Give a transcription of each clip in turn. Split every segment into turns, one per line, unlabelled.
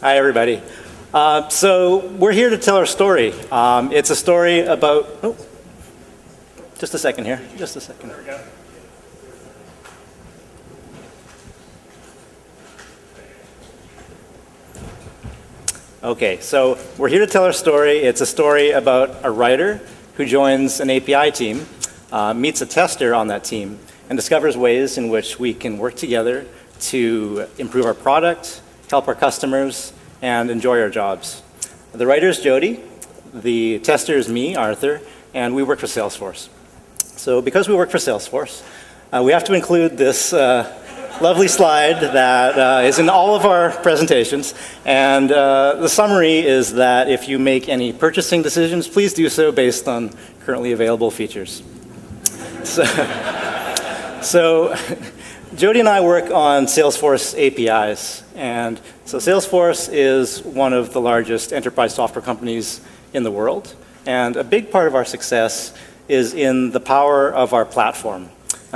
Hi, everybody. So we're here to tell our story. It's a story about, just a second here, just a second. There we go. Okay, so we're here to tell our story. It's a story about a writer who joins an API team, meets a tester on that team, and discovers ways in which we can work together to improve our product, help our customers, and enjoy our jobs. The writer is Jody, the tester is me, Arthur, and we work for Salesforce. So because we work for Salesforce, we have to include this lovely slide that is in all of our presentations. And the summary is that if you make any purchasing decisions, please do so based on currently available features. So Jody and I work on Salesforce APIs. And so Salesforce is one of the largest enterprise software companies in the world. And a big part of our success is in the power of our platform.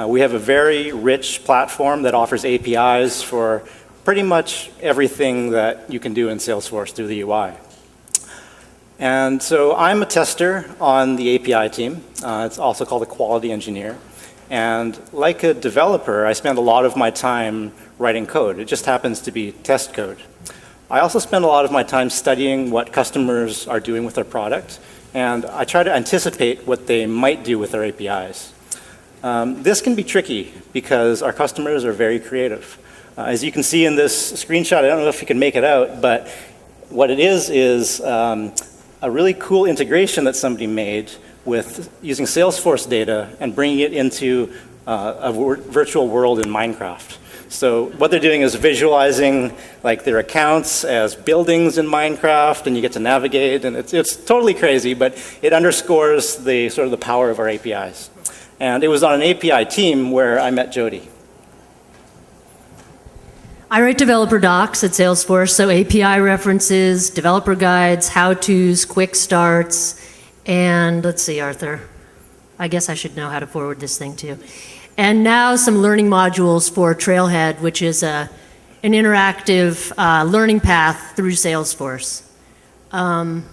We have a very rich platform that offers APIs for pretty much everything that you can do in Salesforce through the UI. And so I'm a tester on the API team. It's also called a quality engineer. And like a developer, I spend a lot of my time writing code. It just happens to be test code. I also spend a lot of my time studying what customers are doing with their product, and I try to anticipate what they might do with their APIs. This can be tricky because our customers are very creative. As you can see in this screenshot, I don't know if you can make it out, but what it is a really cool integration that somebody made with using Salesforce data and bringing it into a virtual world in Minecraft. So what they're doing is visualizing like their accounts as buildings in Minecraft, and you get to navigate, and it's totally crazy, but it underscores the sort of the power of our APIs. And it was on an API team where I met Jody.
I write developer docs at Salesforce, so API references, developer guides, how-tos, quick starts, and let's see, Arthur, I guess I should know how to forward this thing too. And now some learning modules for Trailhead, which is an interactive learning path through Salesforce. So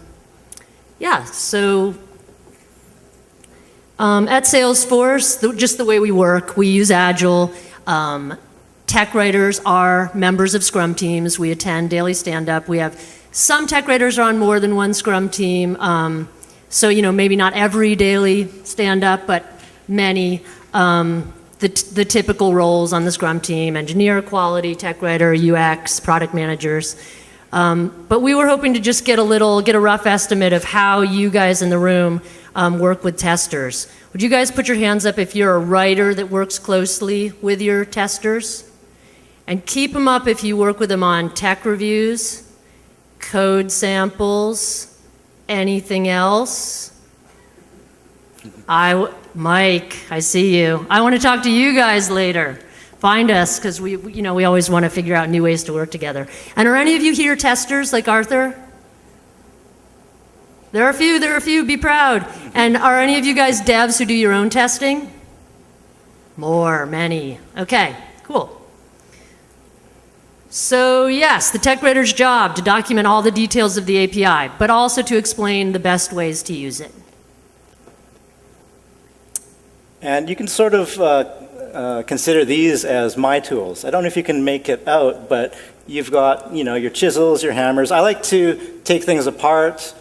at Salesforce, just the way we work, we use Agile. Tech writers are members of Scrum teams. We attend daily stand-up. We have some tech writers are on more than one Scrum team. So, maybe not every daily stand-up, but many. The typical roles on the Scrum team: engineer, quality, tech writer, UX, product managers. But we were hoping to just get a rough estimate of how you guys in the room work with testers. Would you guys put your hands up if you're a writer that works closely with your testers? And keep them up if you work with them on tech reviews, code samples, anything else? Mike, I see you. I want to talk to you guys later. Find us, because we always want to figure out new ways to work together. And are any of you here testers like Arthur? There are a few, be proud. And are any of you guys devs who do your own testing? Many. Okay, cool. So yes, the tech writer's job to document all the details of the API, but also to explain the best ways to use it. And
you can sort of consider these as my tools. I don't know if you can make it out, but you've got your chisels, your hammers. I like to take things apart,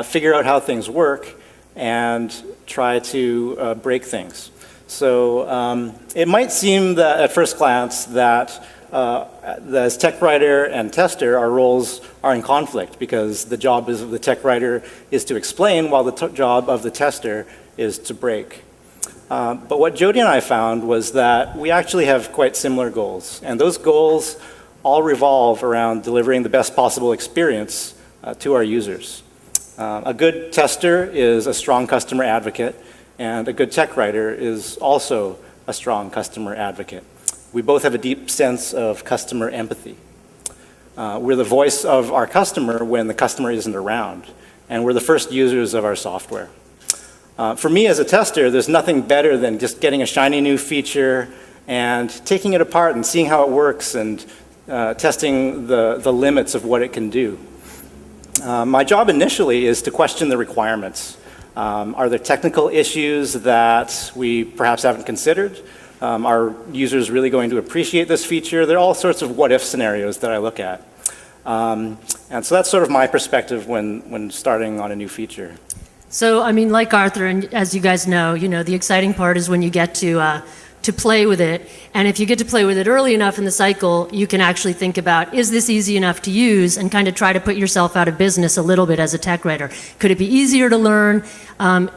figure out how things work, and try to break things. So it might seem that at first glance that as tech writer and tester, our roles are in conflict because the job of the tech writer is to explain while the job of the tester is to break. But what Jody and I found was that we actually have quite similar goals, and those goals all revolve around delivering the best possible experience to our users. A good tester is a strong customer advocate, and a good tech writer is also a strong customer advocate. We both have a deep sense of customer empathy. We're the voice of our customer when the customer isn't around, and we're the first users of our software. For me as a tester, there's nothing better than just getting a shiny new feature and taking it apart and seeing how it works and testing the limits of what it can do. My job initially is to question the requirements. Are there technical issues that we perhaps haven't considered? Are users really going to appreciate this feature? There are all sorts of what-if scenarios that I look at. And so that's sort of my perspective when starting on a new feature.
So, I mean, like Arthur, and as you guys know, the exciting part is when you get to play with it. And if you get to play with it early enough in the cycle, you can actually think about, is this easy enough to use, and kind of try to put yourself out of business a little bit as a tech writer. Could it be easier to learn?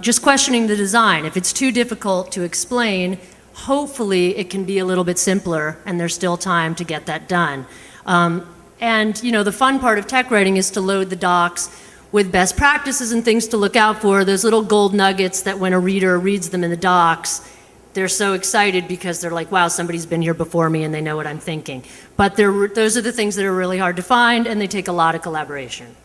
Just questioning the design. If it's too difficult to explain, hopefully it can be a little bit simpler, and there's still time to get that done. And the fun part of tech writing is to load the docs with best practices and things to look out for, those little gold nuggets that when a reader reads them in the docs, they're so excited because they're like, wow, somebody's been here before me and they know what I'm thinking. But those are the things that are really hard to find, and they take a lot of collaboration.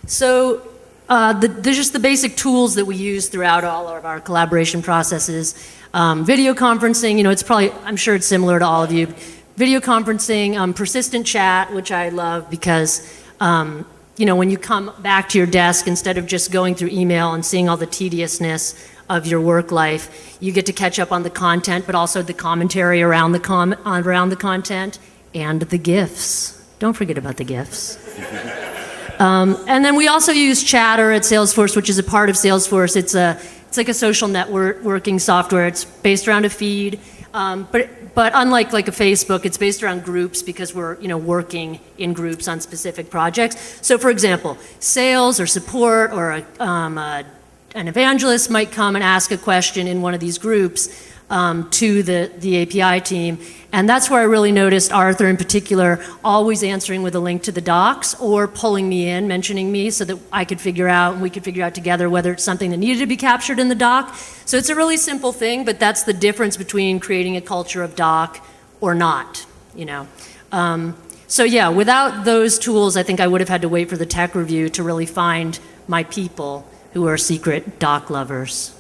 So there's just the basic tools that we use throughout all of our collaboration processes. Video conferencing, it's probably, I'm sure it's similar to all of you. Video conferencing, persistent chat, which I love because, when you come back to your desk, instead of just going through email and seeing all the tediousness of your work life, you get to catch up on the content, but also the commentary around the content and the GIFs. Don't forget about the GIFs. And then we also use Chatter at Salesforce, which is a part of Salesforce. It's like a social networking software. It's based around a feed, but unlike like a Facebook, it's based around groups because we're working in groups on specific projects. So, for example, sales or support or an evangelist might come and ask a question in one of these groups to the API team. And that's where I really noticed Arthur in particular always answering with a link to the docs or pulling me in, mentioning me so that I could figure out and we could figure out together whether it's something that needed to be captured in the doc. So it's a really simple thing, but that's the difference between creating a culture of doc or not, So yeah, without those tools, I think I would have had to wait for the tech review to really find my people who are secret doc lovers.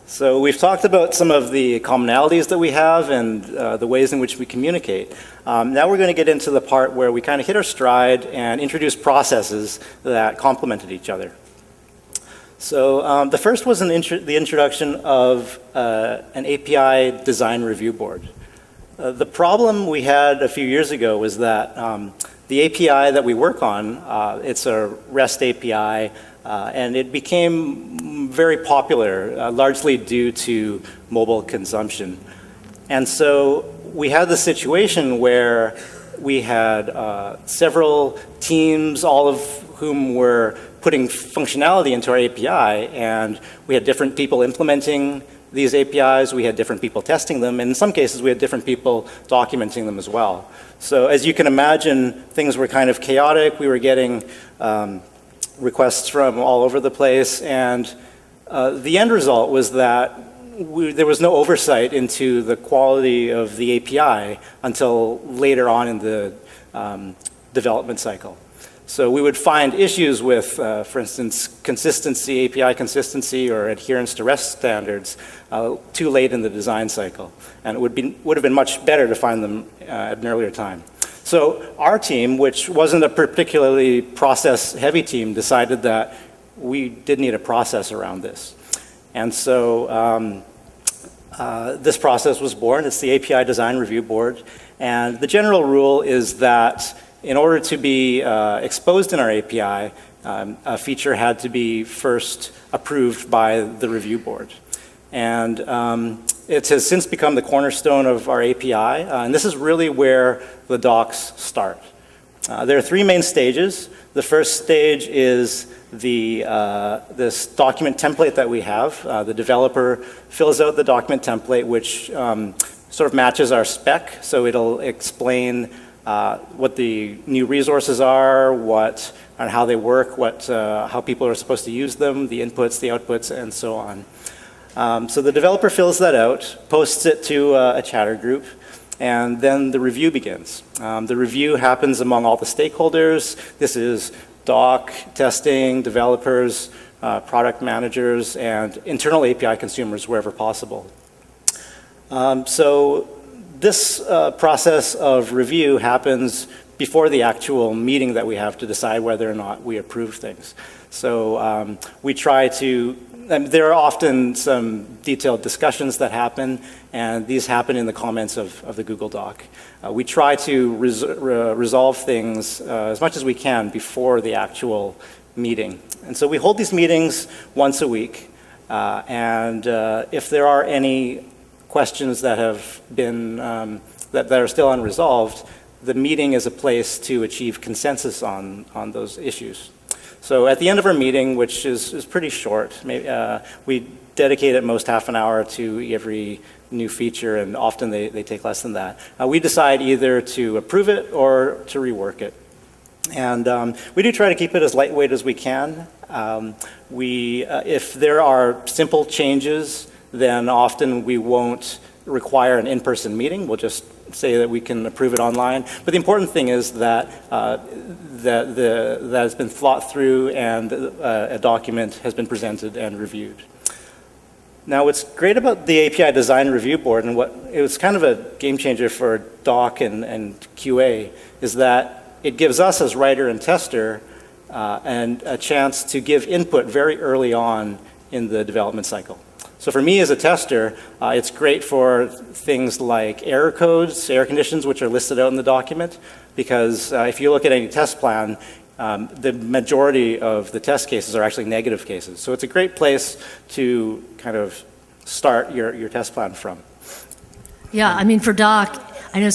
So we've talked about some of the commonalities that we have and the ways in which we communicate. Now we're going to get into the part where we kind of hit our stride and introduce processes that complemented each other. So the first was the introduction of an API design review board. The problem we had a few years ago was that the API that we work on, it's a REST API, and it became very popular, largely due to mobile consumption. And so we had the situation where we had several teams, all of whom were putting functionality into our API, and we had different people implementing these APIs, we had different people testing them, and in some cases we had different people documenting them as well. So as you can imagine, things were kind of chaotic. We were getting requests from all over the place, and the end result was that there was no oversight into the quality of the API until later on in the development cycle. So we would find issues with, for instance, consistency, API consistency, or adherence to REST standards too late in the design cycle. And it would have been much better to find them at an earlier time. So our team, which wasn't a particularly process-heavy team, decided that we did need a process around this. And so this process was born. It's the API Design Review Board. And the general rule is that in order to be exposed in our API, a feature had to be first approved by the review board. And it has since become the cornerstone of our API, and this is really where the docs start. There are three main stages. The first stage is this document template that we have. The developer fills out the document template, which sort of matches our spec, so it'll explain what the new resources are, and how they work, how people are supposed to use them, the inputs, the outputs, and so on. So the developer fills that out, posts it to a chatter group, and then the review begins. The review happens among all the stakeholders. This is doc, testing, developers, product managers, and internal API consumers wherever possible. So this process of review happens before the actual meeting that we have to decide whether or not we approve things. So we try to, there are often some detailed discussions that happen, and these happen in the comments of the Google Doc. We try to resolve things as much as we can before the actual meeting. And so we hold these meetings once a week, and if there are any questions that have been, that are still unresolved, the meeting is a place to achieve consensus on those issues. So at the end of our meeting, which is pretty short, we dedicate at most half an hour to every new feature, and often they take less than that. We decide either to approve it or to rework it. And we do try to keep it as lightweight as we can. If there are simple changes, then often we won't require an in-person meeting. We'll just say that we can approve it online. But the important thing is that that has been thought through, and a document has been presented and reviewed. Now, what's great about the API Design Review Board, and it was kind of a game changer for doc and QA, is that it gives us as writer and tester and a chance to give input very early on in the development cycle. So for me as a tester, it's great for things like error codes, error conditions, which are listed out in the document, because if you look at any test plan, the majority of the test cases are actually negative cases. So it's a great place to kind of start your test plan from.
Yeah, I mean, for doc, I know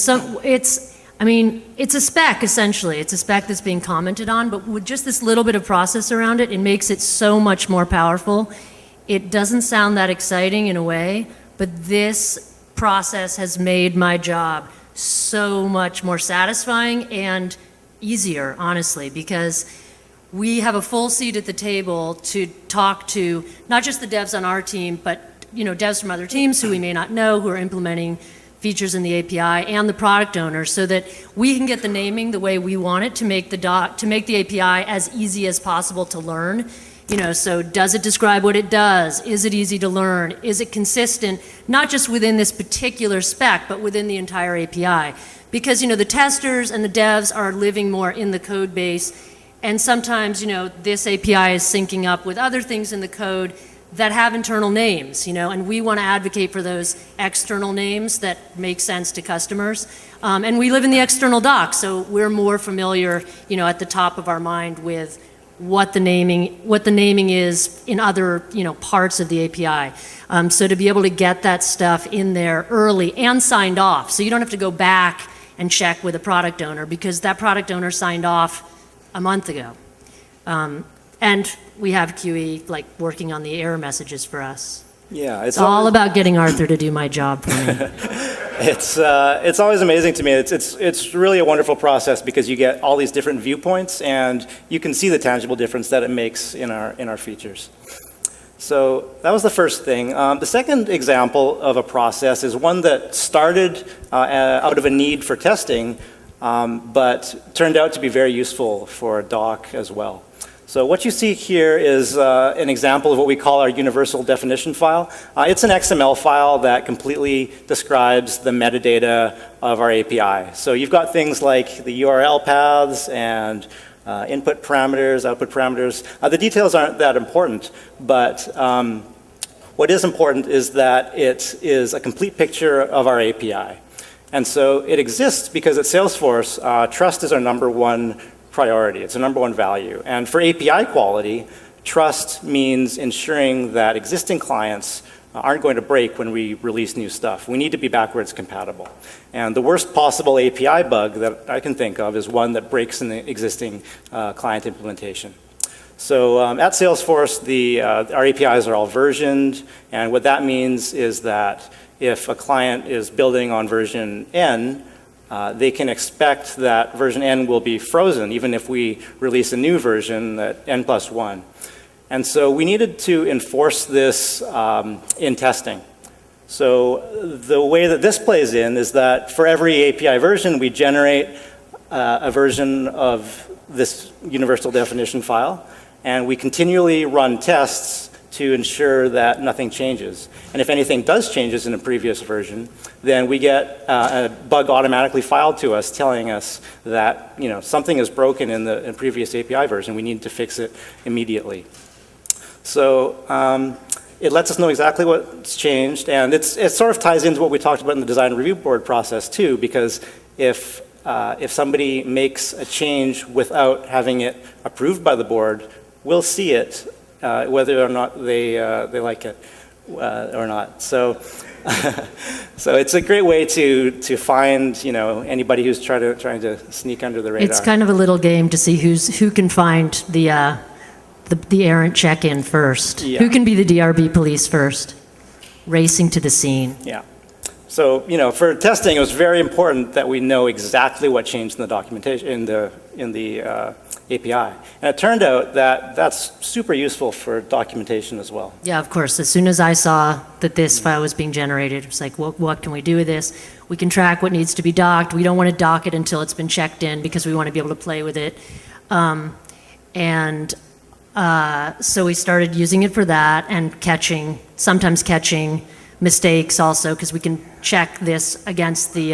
it's a spec, essentially. It's a spec that's being commented on, but with just this little bit of process around it, it makes it so much more powerful. It doesn't sound that exciting in a way, but this process has made my job so much more satisfying and easier, honestly, because we have a full seat at the table to talk to not just the devs on our team, but devs from other teams who we may not know, who are implementing features in the API, and the product owner, so that we can get the naming the way we want it to make the API as easy as possible to learn. So does it describe what it does? Is it easy to learn? Is it consistent, not just within this particular spec, but within the entire API? Because, the testers and the devs are living more in the code base, and sometimes, this API is syncing up with other things in the code that have internal names, and we want to advocate for those external names that make sense to customers. And we live in the external doc, so we're more familiar, at the top of our mind with what the naming is in other parts of the API. So to be able to get that stuff in there early and signed off, so you don't have to go back and check with a product owner, because that product owner signed off a month ago. And we have QE working on the error messages for us.
Yeah,
it's all about getting Arthur to do my job for me.
It's always amazing to me. It's really a wonderful process, because you get all these different viewpoints, and you can see the tangible difference that it makes in our features. So that was the first thing. The second example of a process is one that started out of a need for testing, but turned out to be very useful for doc as well. So what you see here is an example of what we call our universal definition file. It's an XML file that completely describes the metadata of our API. So you've got things like the URL paths and input parameters, output parameters. The details aren't that important, but what is important is that it is a complete picture of our API. And so it exists because at Salesforce, trust is our #1 priority. It's a #1 value. And for API quality, trust means ensuring that existing clients aren't going to break when we release new stuff. We need to be backwards compatible. And the worst possible API bug that I can think of is one that breaks in the existing client implementation. So at Salesforce, our APIs are all versioned, and what that means is that if a client is building on version N, they can expect that version N will be frozen, even if we release a new version at N+1. And so we needed to enforce this in testing. So the way that this plays in is that for every API version, we generate a version of this universal definition file. and we continually run tests to ensure that nothing changes. And if anything does changes in a previous version, then we get a bug automatically filed to us telling us that something is broken in the previous API version. We need to fix it immediately. So it lets us know exactly what's changed, and it sort of ties into what we talked about in the design review board process too, because if somebody makes a change without having it approved by the board, we'll see it, whether or not they like it or not. So, so it's a great way to find anybody who's trying to sneak under the radar.
It's kind of a little game to see who can find the errant check-in first.
Yeah.
Who can be the DRB police first, racing to the scene.
Yeah. So for testing, it was very important that we know exactly what changed in the documentation in the API, and it turned out that that's super useful for documentation as well.
Yeah, of course. As soon as I saw that this file was being generated, it was like, what can we do with this? We can track what needs to be docked. We don't want to dock it until it's been checked in because we want to be able to play with it. So we started using it for that and sometimes catching mistakes also, because we can check this against the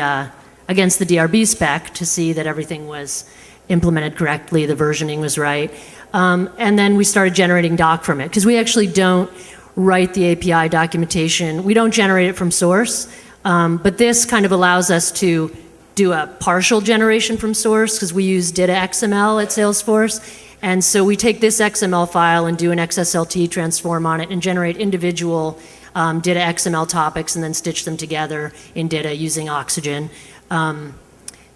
DRB spec to see that everything was implemented correctly, the versioning was right. And then we started generating doc from it, because we actually don't write the API documentation. We don't generate it from source, but this kind of allows us to do a partial generation from source, because we use data XML at Salesforce. And so we take this XML file and do an XSLT transform on it and generate individual data XML topics and then stitch them together in data using Oxygen.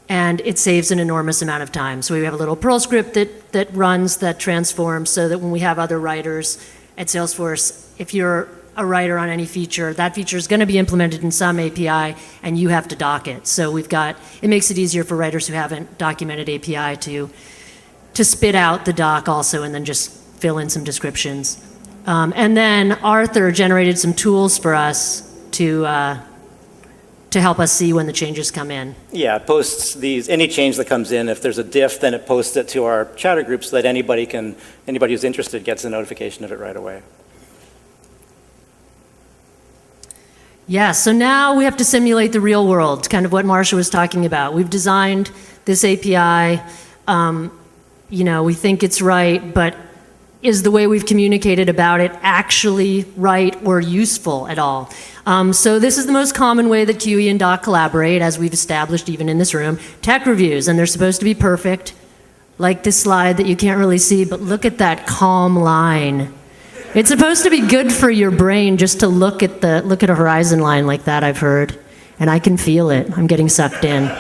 And it saves an enormous amount of time. So we have a little Perl script that runs, that transforms, so that when we have other writers at Salesforce, if you're a writer on any feature, that feature is going to be implemented in some API and you have to dock it. So it makes it easier for writers who haven't documented API to spit out the doc also and then just fill in some descriptions. And then Arthur generated some tools for us to help us see when the changes come in.
Yeah, it posts any change that comes in. If there's a diff, then it posts it to our chatter group so that anybody who's interested gets a notification of it right away.
Yeah, so now we have to simulate the real world, kind of what Marcia was talking about. We've designed this API. We think it's right, but is the way we've communicated about it actually right or useful at all? So this is the most common way that QE and Doc collaborate, as we've established even in this room. Tech reviews, and they're supposed to be perfect, like this slide that you can't really see, but look at that calm line. It's supposed to be good for your brain just to look at a horizon line like that, I've heard, and I can feel it. I'm getting sucked in.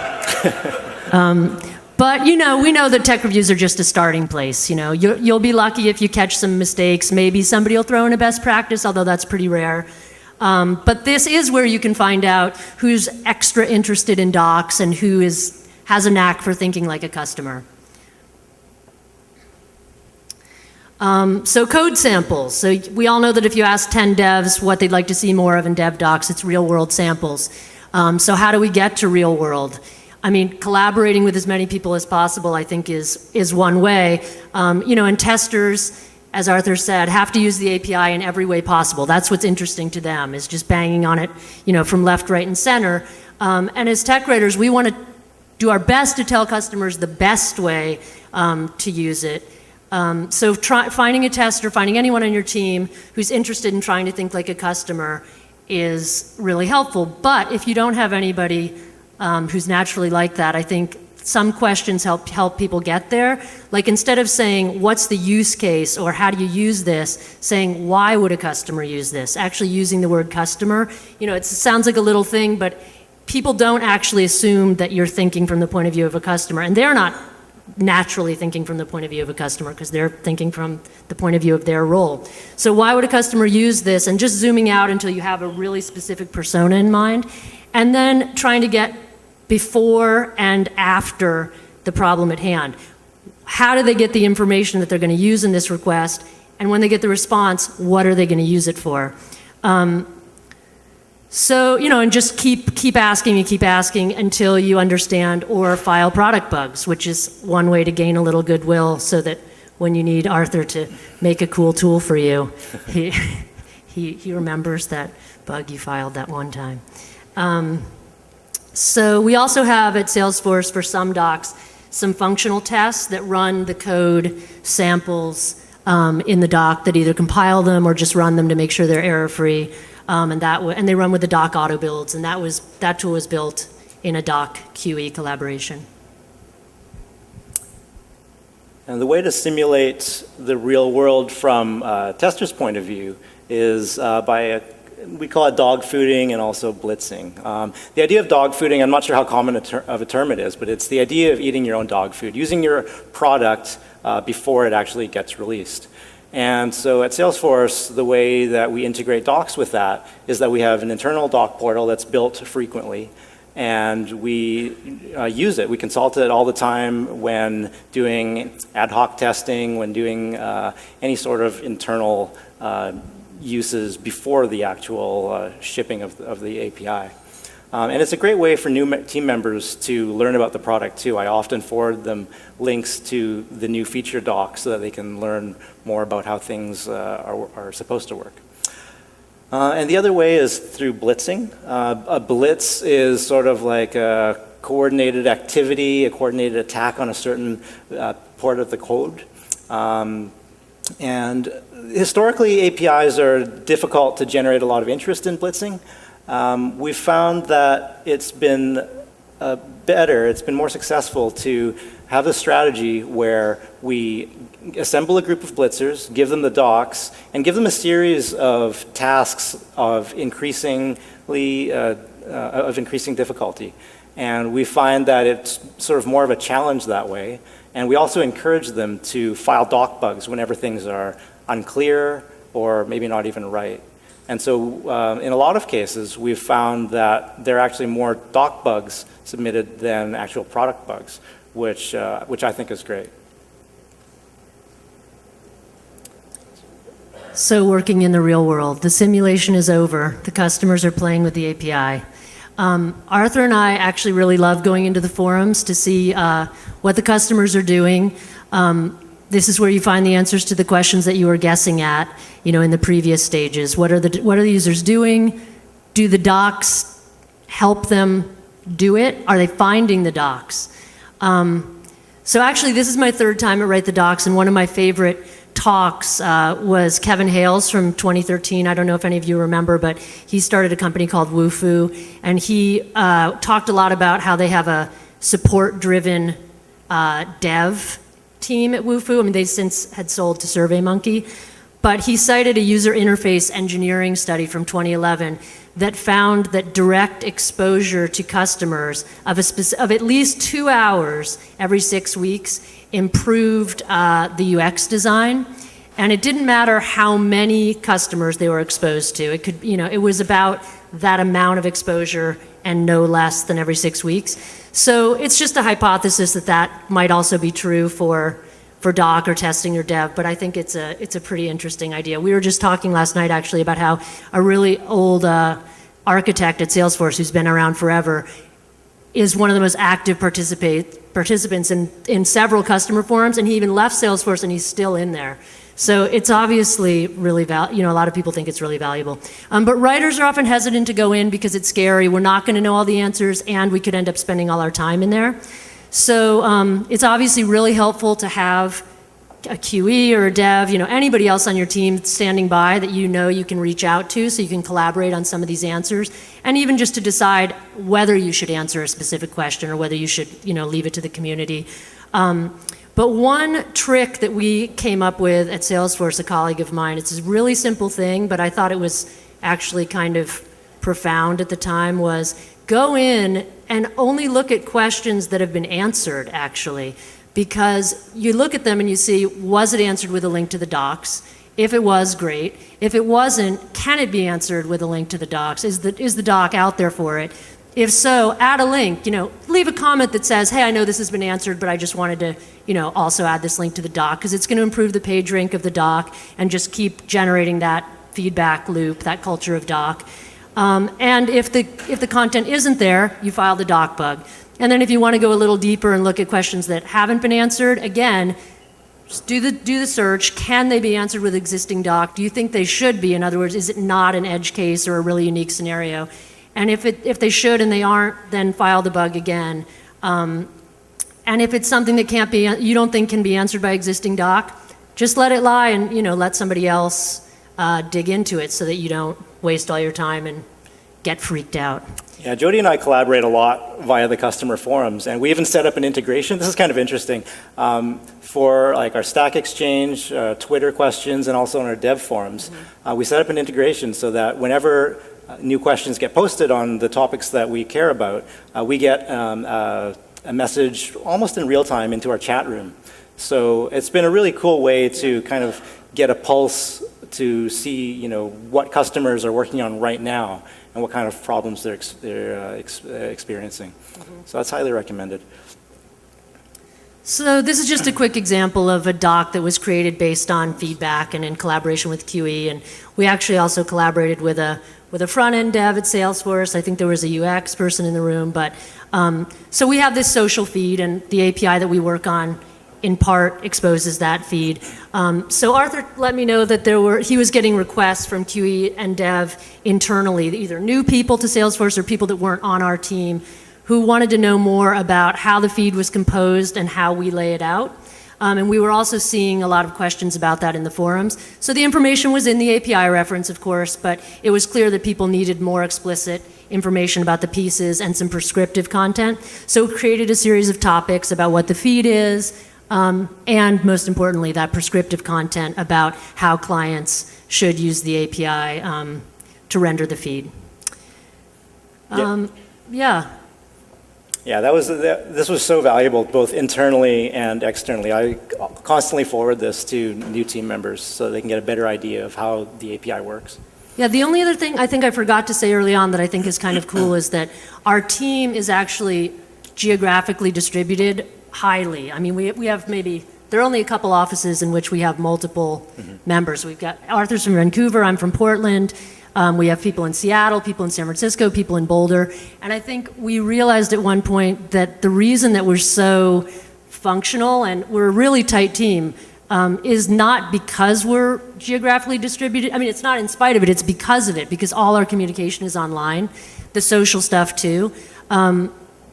But we know that tech reviews are just a starting place. You'll be lucky if you catch some mistakes. Maybe somebody will throw in a best practice, although that's pretty rare. But this is where you can find out who's extra interested in docs and who has a knack for thinking like a customer. So code samples. So we all know that if you ask 10 devs what they'd like to see more of in dev docs, it's real world samples. So how do we get to real world? I mean, collaborating with as many people as possible, I think, is one way. And testers, as Arthur said, have to use the API in every way possible. That's what's interesting to them, is just banging on it, from left, right, and center. And as tech writers, we want to do our best to tell customers the best way to use it. So finding a tester, finding anyone on your team who's interested in trying to think like a customer is really helpful. But if you don't have anybody who's naturally like that, I think some questions help people get there. Like, instead of saying, what's the use case, or how do you use this, saying, why would a customer use this? Actually using the word customer. It sounds like a little thing, but people don't actually assume that you're thinking from the point of view of a customer. And they're not naturally thinking from the point of view of a customer, because they're thinking from the point of view of their role. So why would a customer use this? And just zooming out until you have a really specific persona in mind. And then trying to get before and after the problem at hand. How do they get the information that they're going to use in this request? And when they get the response, what are they going to use it for? And just keep asking until you understand or file product bugs, which is one way to gain a little goodwill, so that when you need Arthur to make a cool tool for you. He remembers that bug you filed that one time. So we also have at Salesforce for some docs some functional tests that run the code samples in the doc that either compile them or just run them to make sure they're error-free. And they run with the doc auto builds, and that tool was built in a doc QE collaboration.
And the way to simulate the real world from a tester's point of view is we call it dogfooding and also blitzing. The idea of dogfooding, I'm not sure how common of a term it is, but it's the idea of eating your own dog food, using your product before it actually gets released. And so at Salesforce, the way that we integrate docs with that is that we have an internal doc portal that's built frequently, and we use it. We consult it all the time when doing ad hoc testing, when doing any sort of internal uses before the actual shipping of the API. And it's a great way for new team members to learn about the product too. I often forward them links to the new feature docs so that they can learn more about how things are supposed to work. And the other way is through blitzing. A blitz is sort of like a coordinated activity, a coordinated attack on a certain part of the code. And historically, APIs are difficult to generate a lot of interest in blitzing. We've found that it's been it's been more successful to have a strategy where we assemble a group of blitzers, give them the docs, and give them a series of tasks of increasing difficulty. And we find that it's sort of more of a challenge that way. And we also encourage them to file doc bugs whenever things are unclear or maybe not even right. And so in a lot of cases, we've found that there are actually more doc bugs submitted than actual product bugs, which I think is great.
So working in the real world, the simulation is over. The customers are playing with the API. Arthur and I actually really love going into the forums to see what the customers are doing. This is where you find the answers to the questions that you were guessing at, in the previous stages. What are the users doing? Do the docs help them do it? Are they finding the docs? So actually, this is my third time at Write the Docs, and one of my favorite talks was Kevin Hales from 2013. I don't know if any of you remember, but he started a company called Woofoo, and he talked a lot about how they have a support-driven dev team at Woofoo. I mean, they since had sold to SurveyMonkey, but he cited a user interface engineering study from 2011 that found that direct exposure to customers of at least 2 hours every 6 weeks improved the UX design. And it didn't matter how many customers they were exposed to. It could, it was about that amount of exposure and no less than every 6 weeks. So it's just a hypothesis that might also be true for doc or testing or dev, but I think it's a pretty interesting idea. We were just talking last night actually about how a really old architect at Salesforce who's been around forever is one of the most active participants in several customer forums, and he even left Salesforce and he's still in there. So it's obviously really a lot of people think it's really valuable. But writers are often hesitant to go in because it's scary. We're not going to know all the answers, and we could end up spending all our time in there. So it's obviously really helpful to have a QE or a dev, anybody else on your team standing by that you can reach out to so you can collaborate on some of these answers, and even just to decide whether you should answer a specific question or whether you should, leave it to the community. But one trick that we came up with at Salesforce, a colleague of mine, it's a really simple thing, but I thought it was actually kind of profound at the time, was go in and only look at questions that have been answered, actually. Because you look at them and you see, was it answered with a link to the docs? If it was, great. If it wasn't, can it be answered with a link to the docs? Is the doc out there for it? If so, add a link. Leave a comment that says, hey, I know this has been answered, but I just wanted to, also add this link to the doc, because it's going to improve the page rank of the doc and just keep generating that feedback loop, that culture of doc. And if the content isn't there, you file the doc bug. And then if you want to go a little deeper and look at questions that haven't been answered, again, Just do the search. Can they be answered with existing doc? Do you think they should be? In other words, is it not an edge case or a really unique scenario? And if they should and they aren't, then file the bug again. And if it's something that you don't think can be answered by existing doc, just let it lie and let somebody else dig into it so that you don't waste all your time and get freaked out.
Yeah, Jody and I collaborate a lot via the customer forums, and we even set up an integration. This is kind of interesting for like our Stack Exchange, Twitter questions, and also on our dev forums. We set up an integration so that whenever new questions get posted on the topics that we care about, we get a message almost in real time into our chat room. So it's been a really cool way to kind of get a pulse to see, what customers are working on right now and what kind of problems they're experiencing. So that's highly recommended.
So this is just a quick example of a doc that was created based on feedback and in collaboration with QE. And we actually also collaborated with a front-end dev at Salesforce. I think there was a UX person in the room. But so we have this social feed, and the API that we work on in part exposes that feed. So Arthur let me know that he was getting requests from QE and dev internally, either new people to Salesforce or people that weren't on our team, who wanted to know more about how the feed was composed and how we lay it out. And we were also seeing a lot of questions about that in the forums. So the information was in the API reference, of course, but it was clear that people needed more explicit information about the pieces and some prescriptive content. So we created a series of topics about what the feed is, and most importantly, that prescriptive content about how clients should use the API to render the feed. Yeah.
Yeah, this was so valuable both internally and externally. I constantly forward this to new team members so they can get a better idea of how the API works.
Yeah, the only other thing I think I forgot to say early on that I think is kind of cool is that our team is actually geographically distributed highly. I mean, we have there are only a couple offices in which we have multiple members. We've got Arthur's from Vancouver, I'm from Portland. We have people in Seattle, people in San Francisco, people in Boulder. And I think we realized at one point that the reason that we're so functional and we're a really tight team is not because we're geographically distributed. I mean, it's not in spite of it, it's because of it, because all our communication is online, the social stuff too.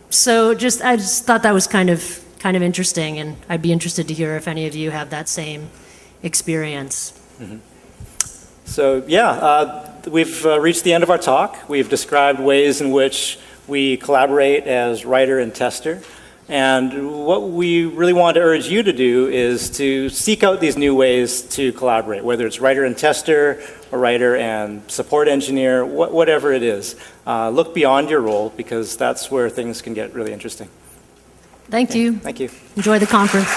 So I just thought that was kind of interesting, and I'd be interested to hear if any of you have that same experience.
So yeah, we've reached the end of our talk. We've described ways in which we collaborate as writer and tester. And what we really want to urge you to do is to seek out these new ways to collaborate, whether it's writer and tester or writer and support engineer, whatever it is. Look beyond your role, because that's where things can get really interesting.
Thank you.
Thank you.
Enjoy the conference.